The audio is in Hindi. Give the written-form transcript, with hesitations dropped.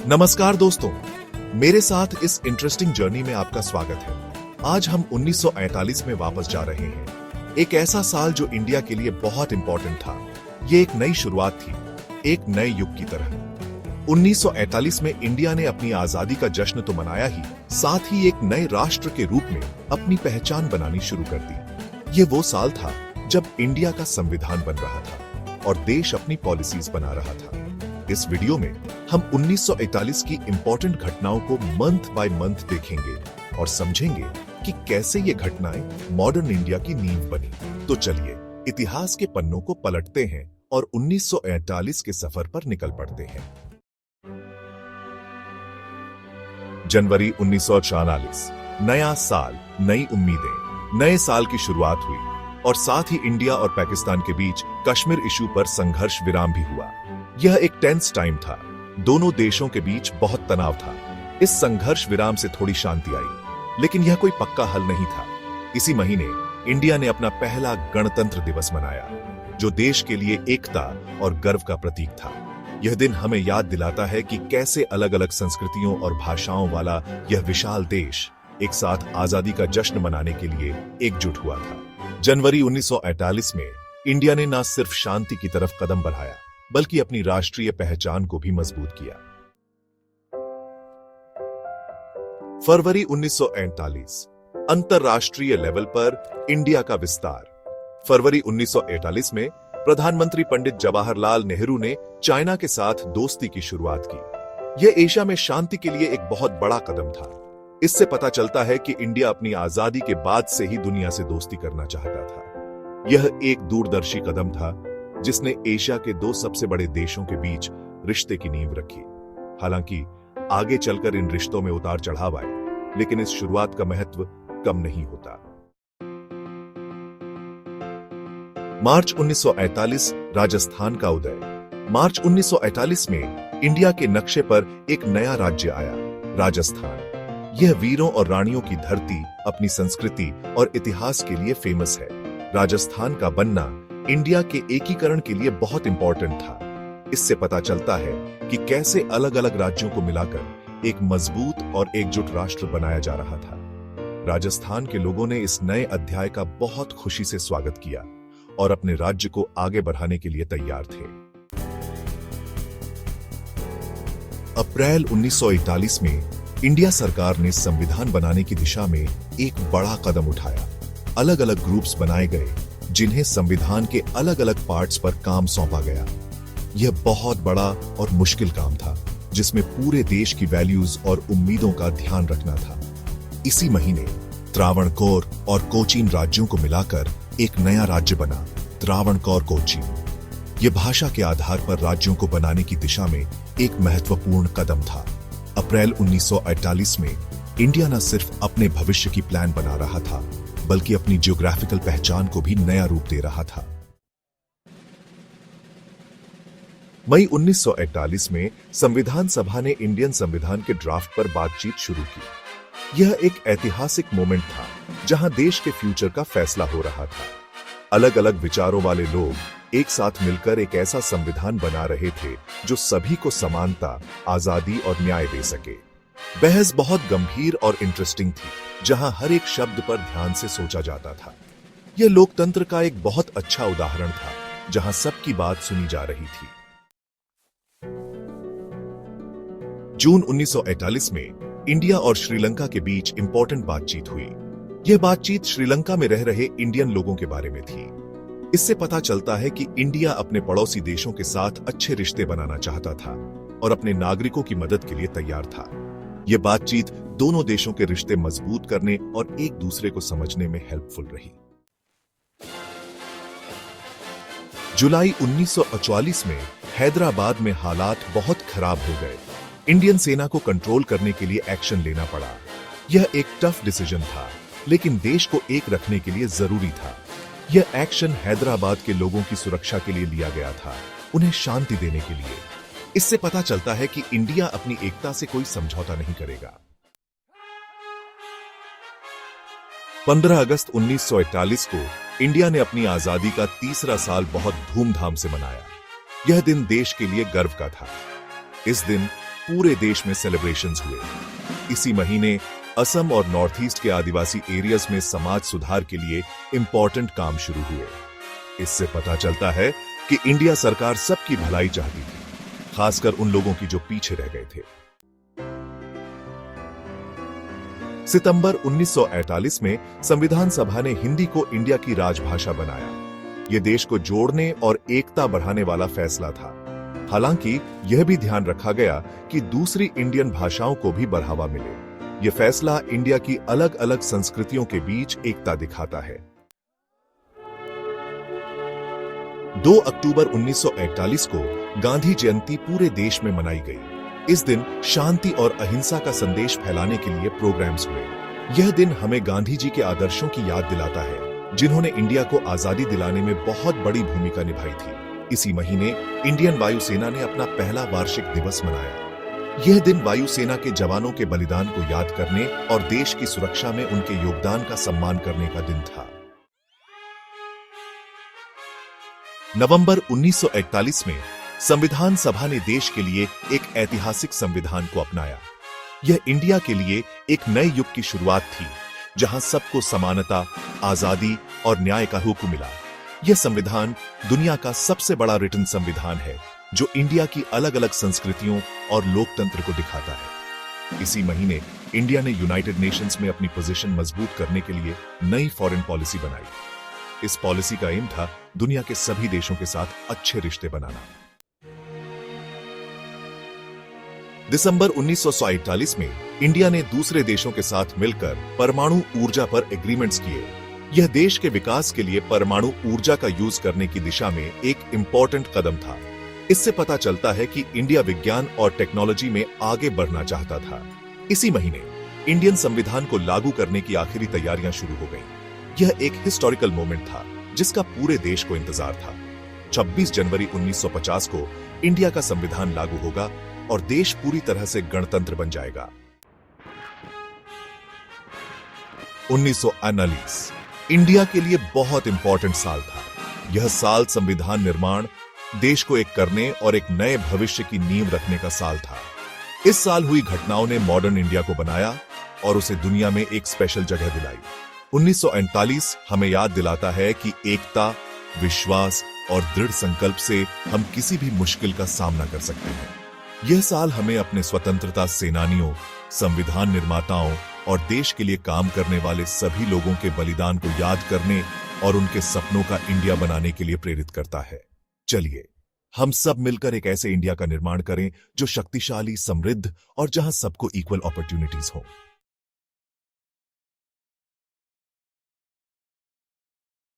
नमस्कार दोस्तों, मेरे साथ इस इंटरेस्टिंग जर्नी में आपका स्वागत है। आज हम 1948 में वापस जा रहे हैं। एक ऐसा साल जो इंडिया के लिए बहुत इंपॉर्टेंट था। ये एक नई शुरुआत थी, एक नए युग की तरह। 1948 में इंडिया ने अपनी आजादी का जश्न तो मनाया ही, साथ ही एक नए राष्ट्र के रूप में अपनी पहचान बनानी शुरू कर दी। ये वो साल था जब इंडिया का संविधान बन रहा था और देश अपनी पॉलिसीज बना रहा था। इस वीडियो में हम 1941 की इंपॉर्टेंट घटनाओं को मंथ बाय मंथ देखेंगे और समझेंगे कि कैसे ये घटनाएं मॉडर्न इंडिया की नींव बनी। तो चलिए इतिहास के पन्नों को पलटते हैं और 1948 के सफर पर निकल पड़ते हैं। जनवरी 1944, नया साल, नई उम्मीदें। नए साल की शुरुआत हुई और साथ ही इंडिया और पाकिस्तान के बीच कश्मीर इशू पर संघर्ष विराम भी हुआ। यह एक टेंस टाइम था, दोनों देशों के बीच बहुत तनाव था। इस संघर्ष विराम से थोड़ी शांति आई, लेकिन यह कोई पक्का हल नहीं था। इसी महीने इंडिया ने अपना पहला गणतंत्र दिवस मनाया, जो देश के लिए एकता और गर्व का प्रतीक था। यह दिन हमें याद दिलाता है कि कैसे अलग अलग संस्कृतियों और भाषाओं वाला यह विशाल देश एक साथ आजादी का जश्न मनाने के लिए एकजुट हुआ था। जनवरी 1948 में इंडिया ने न सिर्फ शांति की तरफ कदम बढ़ाया, बल्कि अपनी राष्ट्रीय पहचान को भी मजबूत किया। फरवरी 1948, अंतरराष्ट्रीय लेवल पर इंडिया का विस्तार। फरवरी 1948 में प्रधानमंत्री पंडित जवाहरलाल नेहरू ने चाइना के साथ दोस्ती की शुरुआत की। यह एशिया में शांति के लिए एक बहुत बड़ा कदम था। इससे पता चलता है कि इंडिया अपनी आजादी के बाद से ही दुनिया से दोस्ती करना चाहता था। यह एक दूरदर्शी कदम था जिसने एशिया के दो सबसे बड़े देशों के बीच रिश्ते की नींव रखी। हालांकि आगे चलकर इन रिश्तों में उतार चढ़ाव आए, लेकिन इस शुरुआत का महत्व कम नहीं होता। मार्च 1948, राजस्थान का उदय। मार्च 1948 में इंडिया के नक्शे पर एक नया राज्य आया, राजस्थान। यह वीरों और रानियों की धरती, अपनी संस्कृति और इतिहास के लिए फेमस है। राजस्थान का बनना इंडिया के एकीकरण के लिए बहुत इंपॉर्टेंट था। इससे पता चलता है कि कैसे अलग अलग राज्यों को मिलाकर एक मजबूत और एकजुट राष्ट्र बनाया जा रहा था। राजस्थान के लोगों ने इस नए अध्याय का बहुत खुशी से स्वागत किया और अपने राज्य को आगे बढ़ाने के लिए तैयार थे। अप्रैल 1941 में इंडिया सरकार ने संविधान बनाने की दिशा में एक बड़ा कदम उठाया। अलग अलग ग्रुप्स बनाए गए जिन्हें संविधान के अलग अलग पार्ट्स पर काम सौंपा गया। यह बहुत बड़ा और मुश्किल काम था, जिसमें पूरे देश की वैल्यूज और उम्मीदों का ध्यान रखना था। इसी महीने त्रावणकोर और कोचीन राज्यों को मिलाकर एक नया राज्य बना, त्रावणकोर कोचीन। यह भाषा के आधार पर राज्यों को बनाने की दिशा में एक महत्वपूर्ण कदम था। अप्रैल 1948 में इंडिया न सिर्फ अपने भविष्य की प्लान बना रहा था, बल्कि अपनी जियोग्राफिकल पहचान को भी नया रूप दे रहा था। मई 1941 में संविधान सभा ने इंडियन संविधान के ड्राफ्ट पर बातचीत शुरू की। यह एक ऐतिहासिक मोमेंट था जहां देश के फ्यूचर का फैसला हो रहा था। अलग अलग विचारों वाले लोग एक साथ मिलकर एक ऐसा संविधान बना रहे थे जो सभी को समानता, आजादी और न्याय दे सके। बहस बहुत गंभीर और इंटरेस्टिंग थी, जहां हर एक शब्द पर ध्यान से सोचा जाता था। यह लोकतंत्र का एक बहुत अच्छा उदाहरण था, जहां सबकी बात सुनी जा रही थी। जून 1941 में इंडिया और श्रीलंका के बीच इंपॉर्टेंट बातचीत हुई। यह बातचीत श्रीलंका में रह रहे इंडियन लोगों के बारे में थी। इससे पता चलता है कि इंडिया अपने पड़ोसी देशों के साथ अच्छे रिश्ते बनाना चाहता था और अपने नागरिकों की मदद के लिए तैयार था। यह बातचीत दोनों देशों के रिश्ते मजबूत करने और एक दूसरे को समझने में हेल्पफुल रही। जुलाई 1944 में हैदराबाद में हालात बहुत खराब हो गए। इंडियन सेना को कंट्रोल करने के लिए एक्शन लेना पड़ा। यह एक टफ डिसीजन था, लेकिन देश को एक रखने के लिए जरूरी था। यह एक्शन हैदराबाद के लोगों की सुरक्षा के लिए लिया गया था, उन्हें शांति देने के लिए। इससे पता चलता है कि इंडिया अपनी एकता से कोई समझौता नहीं करेगा। 15 अगस्त 1941 को इंडिया ने अपनी आजादी का तीसरा साल बहुत धूमधाम से मनाया। यह दिन देश के लिए गर्व का था। इस दिन पूरे देश में सेलिब्रेशंस हुए। इसी महीने असम और नॉर्थ ईस्ट के आदिवासी एरियाज में समाज सुधार के लिए इंपॉर्टेंट काम शुरू हुए। इससे पता चलता है कि इंडिया सरकार सबकी भलाई चाहती थी, खासकर उन लोगों की जो पीछे रह गए थे। सितंबर 1948 में संविधान सभा ने हिंदी को इंडिया की राजभाषा बनाया। यह देश को जोड़ने और एकता बढ़ाने वाला फैसला था। हालांकि यह भी ध्यान रखा गया कि दूसरी इंडियन भाषाओं को भी बढ़ावा मिले। यह फैसला इंडिया की अलग अलग संस्कृतियों के बीच एकता दिखाता है। 2 अक्टूबर 1941 को गांधी जयंती पूरे देश में मनाई गई। इस दिन शांति और अहिंसा का संदेश फैलाने के लिए प्रोग्राम्स हुए। यह दिन हमें गांधी जी के आदर्शों की याद दिलाता है, जिन्होंने इंडिया को आजादी दिलाने में बहुत बड़ी भूमिका निभाई थी। इसी महीने इंडियन वायुसेना ने अपना पहला वार्षिक दिवस मनाया। यह दिन वायुसेना के जवानों के बलिदान को याद करने और देश की सुरक्षा में उनके योगदान का सम्मान करने का दिन था। नवंबर 1941 में संविधान सभा ने देश के लिए एक ऐतिहासिक संविधान को अपनाया। यह इंडिया के लिए एक नए युग की शुरुआत थी, जहां सबको समानता, आजादी और न्याय का हुक्म मिला। यह संविधान दुनिया का सबसे बड़ा रिटन संविधान है, जो इंडिया की अलग अलग संस्कृतियों और लोकतंत्र को दिखाता है। इसी महीने इंडिया ने यूनाइटेड नेशंस में अपनी पोजीशन मजबूत करने के लिए नई फॉरेन पॉलिसी बनाई। इस पॉलिसी का एम था दुनिया के सभी देशों के साथ अच्छे रिश्ते बनाना। दिसंबर 1947 में इंडिया ने दूसरे देशों के साथ मिलकर परमाणु ऊर्जा पर एग्रीमेंट्स किए। यह देश के विकास के लिए परमाणु ऊर्जा का यूज करने की दिशा में एक इंपॉर्टेंट कदम था। इससे पता चलता है कि इंडिया विज्ञान और टेक्नोलॉजी में आगे बढ़ना चाहता था। इसी महीने इंडियन संविधान को लागू करने की आखिरी तैयारियां शुरू हो गईं। यह एक हिस्टोरिकल मोमेंट था, जिसका पूरे देश को इंतजार था। 26 जनवरी 1950 को इंडिया का संविधान लागू होगा और देश पूरी तरह से गणतंत्र बन जाएगा। 1949 इंडिया के लिए बहुत इंपॉर्टेंट साल था। यह साल संविधान निर्माण, देश को एक करने और एक नए भविष्य की नींव रखने का साल था। इस साल हुई घटनाओं ने मॉडर्न इंडिया को बनाया और उसे दुनिया में एक स्पेशल जगह दिलाई। 1949 हमें याद दिलाता है कि एकता, विश्वास और दृढ़ संकल्प से हम किसी भी मुश्किल का सामना कर सकते हैं। यह साल हमें अपने स्वतंत्रता सेनानियों, संविधान निर्माताओं और देश के लिए काम करने वाले सभी लोगों के बलिदान को याद करने और उनके सपनों का इंडिया बनाने के लिए प्रेरित करता है। चलिए हम सब मिलकर एक ऐसे इंडिया का निर्माण करें जो शक्तिशाली, समृद्ध और जहां सबको इक्वल अपॉर्चुनिटीज हो।